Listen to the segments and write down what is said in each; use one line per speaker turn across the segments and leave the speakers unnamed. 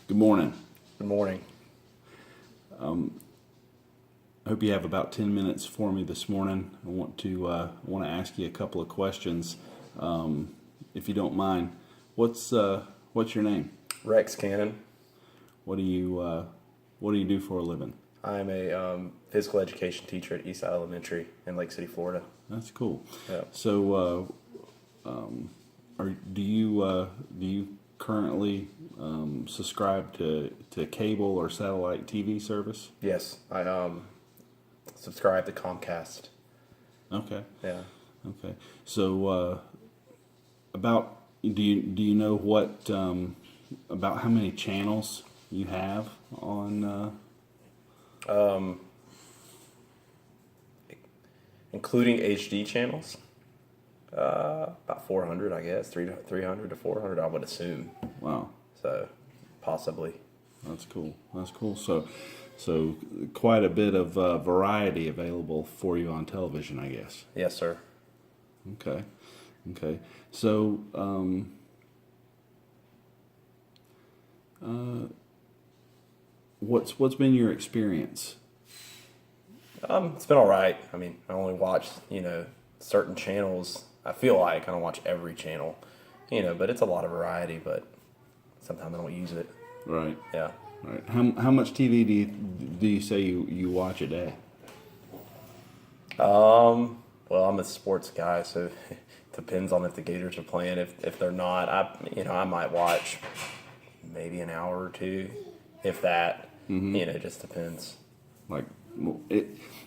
Good morning.
Good morning.
I hope you have about 10 minutes for me this morning. I want to ask you a couple of questions, if you don't mind. What's your name?
Rex Cannon.
What do you do for a living?
I'm a physical education teacher at Eastside Elementary in Lake City, Florida.
That's cool.
Yeah.
So, do you currently subscribe to cable or satellite TV service?
Yes, I subscribe to Comcast.
Okay.
Yeah.
Okay. So, do you know what about how many channels you have on?
Including HD channels, about 400, I guess, 300 to 400, I would assume.
Wow,
So, possibly.
that's cool. That's cool. So quite a bit of variety available for you on television, I guess.
Yes, sir.
Okay. Okay. So, what's been your experience?
It's been all right. I mean, I only watch, certain channels. I feel like I don't watch every channel, but it's a lot of variety, but sometimes I don't use it.
Right.
Yeah.
Right. How much TV do you say you watch a day?
Well, I'm a sports guy, so it depends on if the Gators are playing. If they're not, I might watch maybe an hour or two, if that. It just depends.
Like,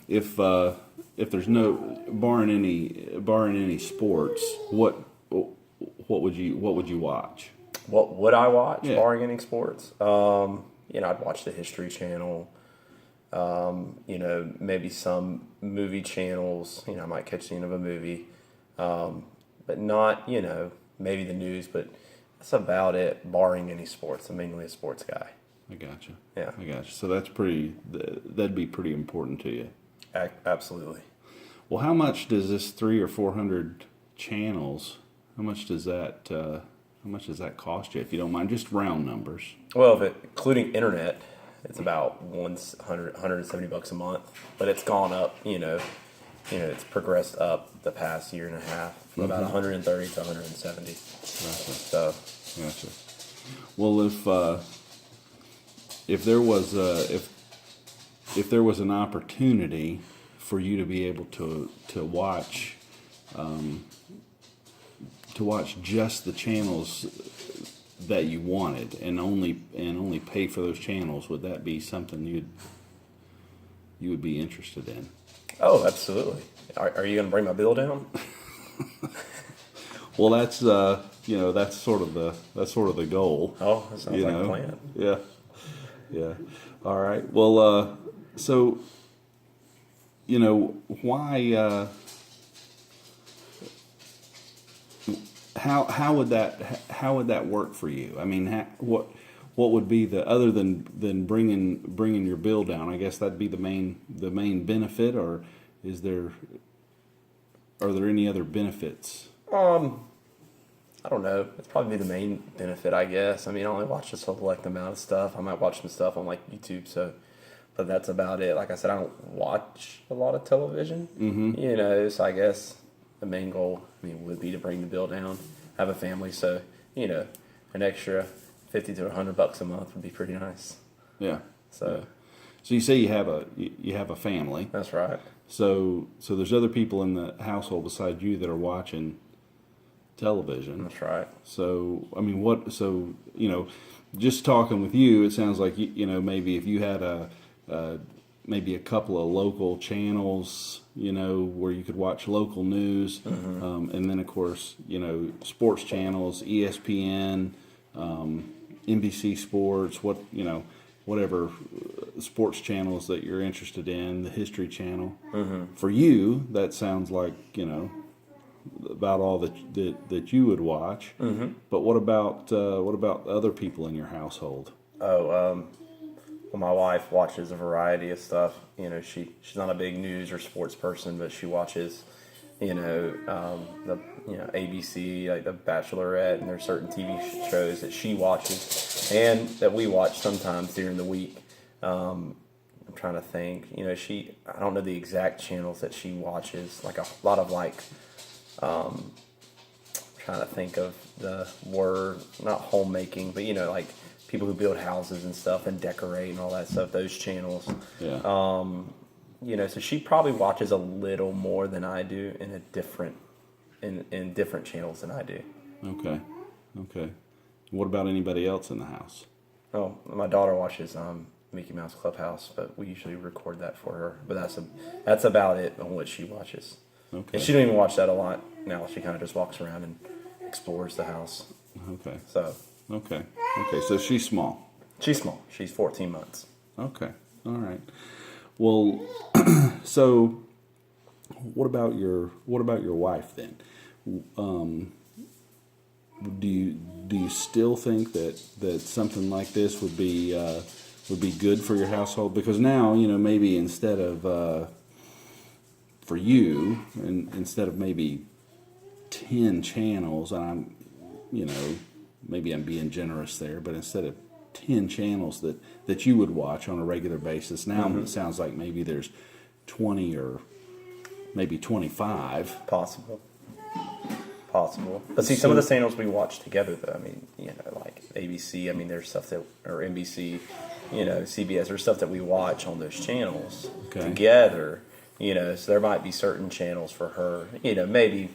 if there's no barring any sports, what would you watch?
What would I watch,
Yeah.
barring any sports? I'd watch the History Channel. Maybe some movie channels. I might catch the end of a movie, but not, maybe the news. But that's about it, barring any sports. I'm mainly a sports guy.
I gotcha.
Yeah.
I gotcha. So that'd be pretty important to you.
Absolutely.
Well, how much does this 300 or 400 channels? How much does that cost you? If you don't mind, just round numbers.
Well, including internet, it's about 170 bucks a month, but it's gone up. It's progressed up the past year and a half from about 130 to 170.
Gotcha.
So,
Gotcha. Well, if there was an opportunity for you to be able to watch just the channels that you wanted and only pay for those channels, would that be something you would be interested in?
oh, absolutely. Are you going to bring my bill down?
Well, that's that's sort of the goal.
Oh, that sounds like a plan.
Yeah. Yeah. All right. Well, so why? How would that work for you? I mean, what would be the other than bringing your bill down? I guess that'd be the main benefit, or are there any other benefits?
I don't know. It's probably the main benefit, I guess. I mean, I only watch a select amount of stuff. I might watch some stuff on like YouTube, but that's about it. Like I said, I don't watch a lot of television. So I guess the main goal, would be to bring the bill down. I have a family, so an extra 50 to 100 bucks a month would be pretty nice.
Yeah.
So
you say you have a family.
that's right.
So there's other people in the household beside you that are watching television.
That's right.
So I mean, just talking with you, it sounds like maybe if you had maybe a couple of local channels, where you could watch local news, and then of course sports channels, ESPN, NBC Sports, whatever sports channels that you're interested in, the History Channel. For you, that sounds like about all that you would watch. But what about other people in your household?
Well, my wife watches a variety of stuff. She's not a big news or sports person, but she watches the ABC, like The Bachelorette, and there's certain TV shows that she watches and that we watch sometimes during the week. I'm trying to think. I don't know the exact channels that she watches. Like a lot of trying to think of the word, not homemaking, but like people who build houses and stuff and decorate and all that stuff. Those channels.
Yeah.
So she probably watches a little more than I do in different channels than I do.
Okay. Okay. What about anybody else in the house?
Oh, my daughter watches Mickey Mouse Clubhouse, but we usually record that for her. But that's about it on what she watches.
Okay.
And she don't even watch that a lot now. She kind of just walks around and explores the house.
Okay.
So.
Okay. Okay. So she's small.
She's small. She's 14 months.
Okay. All right. Well, so what about your wife then? Do you still think that something like this would be good for your household? Because now, maybe instead of for you, and instead of maybe 10 channels, and maybe I'm being generous there, but instead of 10 channels that you would watch on a regular basis, now it sounds like maybe there's 20 or maybe 25.
Possible. But see, some of the channels we watch together, though, like ABC, there's stuff or NBC, CBS, there's stuff that we watch on those channels together, so there might be certain channels for her, maybe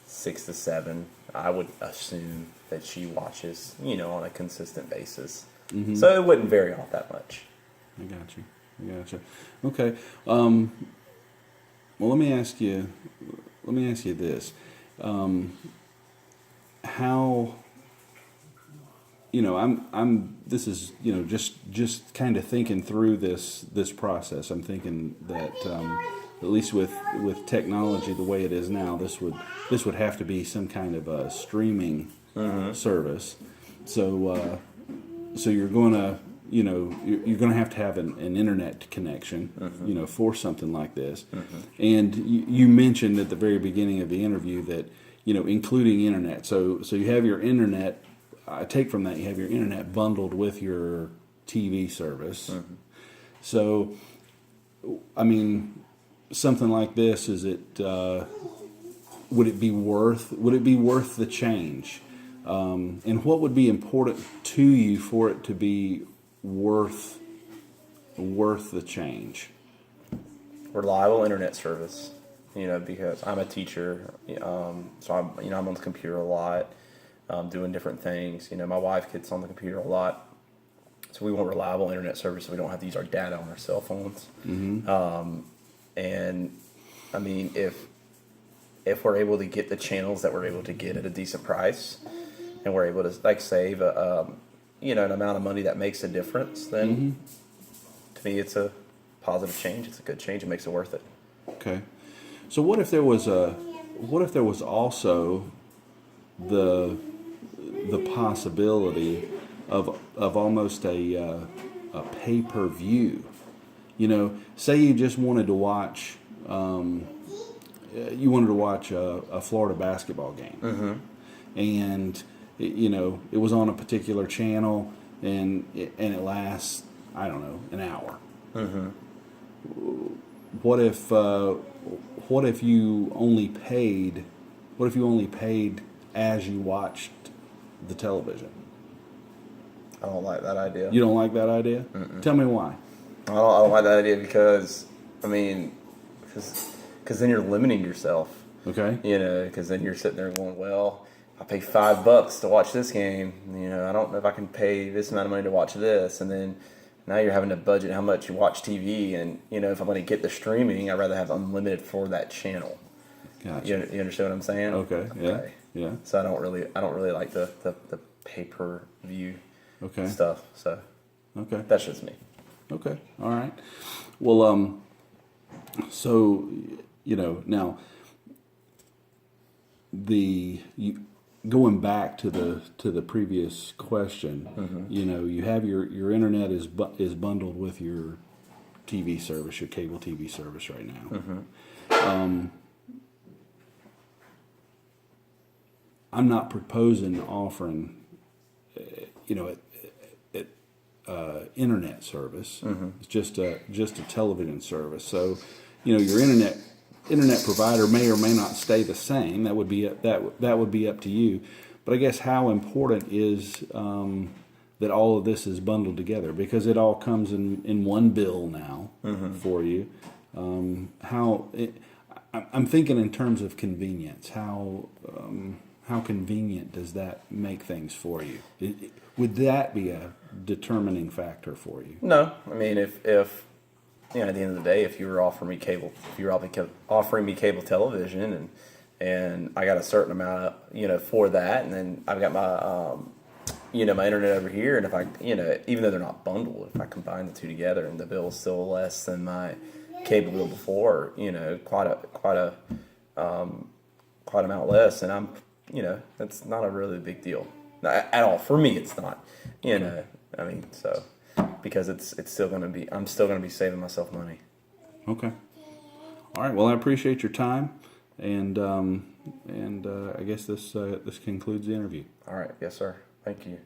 6 to 7, I would assume that she watches, on a consistent basis. Mm-hmm. So it wouldn't vary off that much.
I got you. Okay. Well, let me ask you this. How, this is, just kind of thinking through this process. I'm thinking that, at least with technology the way it is now, this would have to be some kind of a streaming service. So you're gonna you're gonna have to have an internet connection for something like this. And you mentioned at the very beginning of the interview that including internet. So you have your internet. I take from that you have your internet bundled with your TV service. So something like this, would it be worth the change? And what would be important to you for it to be worth the change?
Reliable internet service, because I'm a teacher, so I'm on the computer a lot, doing different things. My wife gets on the computer a lot, so we want reliable internet service so we don't have to use our data on our cell phones. And if we're able to get the channels that we're able to get at a decent price, and we're able to save an amount of money that makes a difference, then to me it's a positive change. It's a good change. It makes it worth it.
Okay. So what if there was also the possibility of almost a pay-per-view? Say you just wanted to watch a Florida basketball game, and it was on a particular channel, and it lasts, I don't know, an hour. What if you only paid as you watched the television?
I don't like that idea.
You don't like that idea? Tell me why.
I don't like that idea because then you're limiting yourself.
Okay.
Because then you're sitting there going, well, I pay $5 to watch this game. I don't know if I can pay this amount of money to watch this. And then now you're having to budget how much you watch TV. And, if I'm going to get the streaming, I'd rather have unlimited for that channel.
Gotcha.
You understand what I'm saying?
Okay. Yeah.
So I don't really like the pay-per-view stuff. So that's just me.
Okay. All right. Well, so now going back to the previous question, you have your internet is bundled with your TV service, your cable TV service right now. I'm not proposing offering, you know, internet service. It's just a television service. So, you know, your internet provider may or may not stay the same. That would be that would be up to you. But I guess how important is that all of this is bundled together, because it all comes in one bill now for you. I'm thinking in terms of convenience. How convenient does that make things for you? Would that be a determining factor for you?
No, I mean, if you know, at the end of the day, if you were offering me cable television, and I got a certain amount, you know, for that, and then I've got my you know, my internet over here, and if I, you know, even though they're not bundled, if I combine the two together, and the bill is still less than my cable bill before, you know, quite a amount less, and I'm, you know, that's not a really big deal at all for me. It's not, you know, I mean, so because it's still going to be, I'm still going to be saving myself money.
Okay. All right. Well, I appreciate your time, and I guess this concludes the interview.
All right. Yes, sir. Thank you.